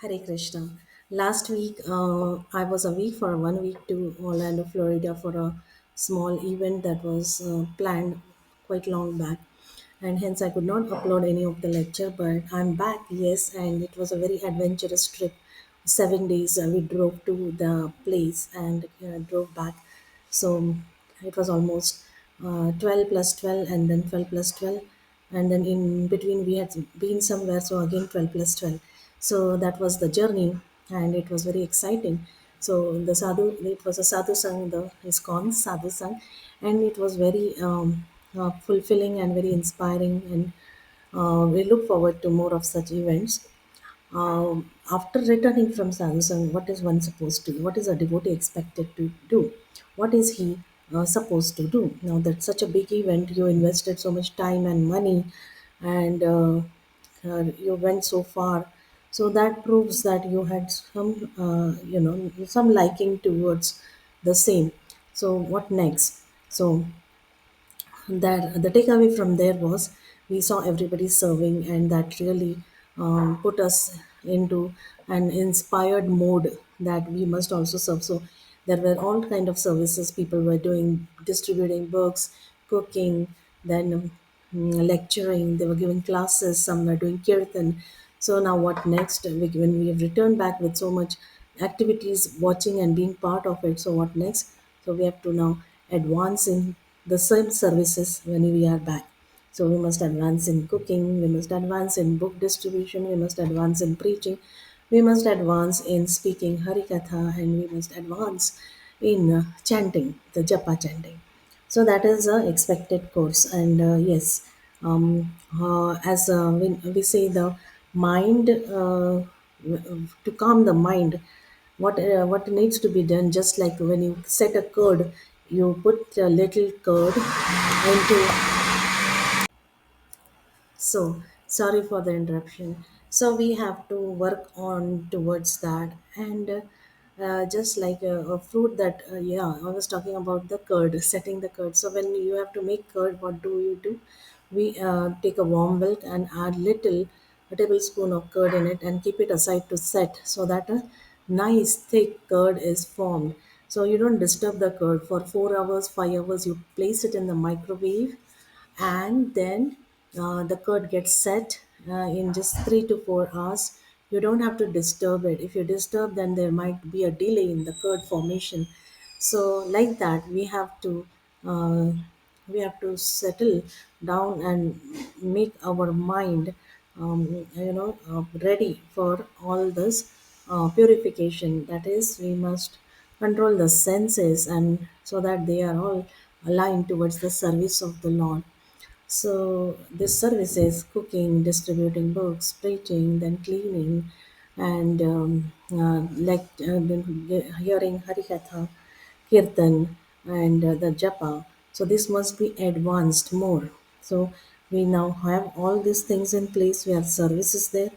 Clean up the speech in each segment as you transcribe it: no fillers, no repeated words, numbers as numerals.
Hare Krishna. Last week, I was away for 1 week to Orlando, Florida for a small event that was planned quite long back. And hence, I could not upload any of the lecture, but I'm back, yes, and it was a very adventurous trip. 7 days we drove to the place and drove back. So it was almost 12 plus 12 and then 12 plus 12, and then in between we had been somewhere, so again 12 plus 12. So that was the journey, and it was very exciting. So the sadhu, it was a sadhu sang, the ISKCON sadhu sang, and it was very fulfilling and very inspiring, and we look forward to more of such events. After returning from Samsung, what is one supposed to? What is a devotee expected to do? What is he supposed to do? Now that's such a big event. You invested so much time and money, and you went so far. So that proves that you had some, some liking towards the same. So what next? So that the takeaway from there was we saw everybody serving, and that really put us into an inspired mode that we must also serve. So there were all kind of services people were doing, distributing books, cooking, then lecturing, they were giving classes, some were doing kirtan. So now what next? When we have returned back with so much activities, watching and being part of it, so what next? So we have to now advance in the same services when we are back. So we must advance in cooking, we must advance in book distribution, we must advance in preaching, we must advance in speaking Harikatha, and we must advance in chanting, the Japa chanting. So that is a expected course, and yes, as we say, the mind to calm the mind. What needs to be done? Just like when you set a curd, you put a little curd into. So, sorry for the interruption. So, we have to work on towards that, and just like a fruit that, yeah, I was talking about the curd, setting the curd. So, when you have to make curd, what do you do? We take a warm milk and add little a tablespoon of curd in it and keep it aside to set so that a nice thick curd is formed. So, you don't disturb the curd for 4 hours, 5 hours. You place it in the microwave, and then the curd gets set in just 3 to 4 hours. You don't have to disturb it. If you disturb, then there might be a delay in the curd formation. So like that, uh, we have to settle down and make our mind ready for all this purification. That is, we must control the senses, and so that they are all aligned towards the service of the Lord. So this service is cooking, distributing books, preaching, then cleaning, and then hearing Harikatha, Kirtan, and the Japa. So this must be advanced more. So we now have all these things in place. We have services there.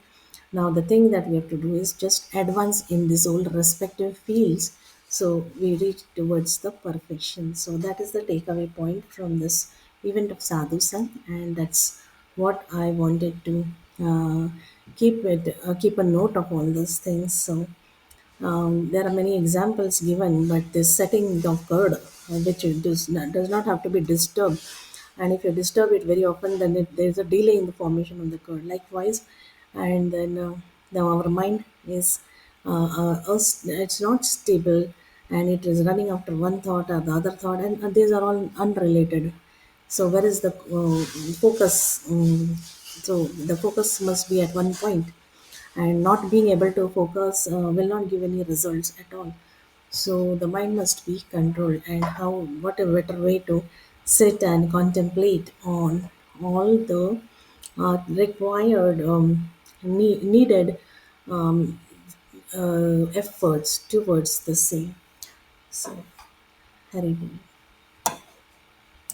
Now the thing that we have to do is just advance in these all respective fields, so we reach towards the perfection. So that is the takeaway point from this event of Sadhu Sangh, and that's what I wanted to keep a note of all those things. So there are many examples given, but this setting of curd, which does not have to be disturbed, and if you disturb it very often, then there's a delay in the formation of the curd. Likewise, and then now our mind is it's not stable, and it is running after one thought or the other thought, and these are all unrelated. So where is the focus? So the focus must be at one point, and not being able to focus will not give any results at all. So the mind must be controlled, and how, what a better way to sit and contemplate on all the required needed um, efforts towards the same. So, Hari Bol.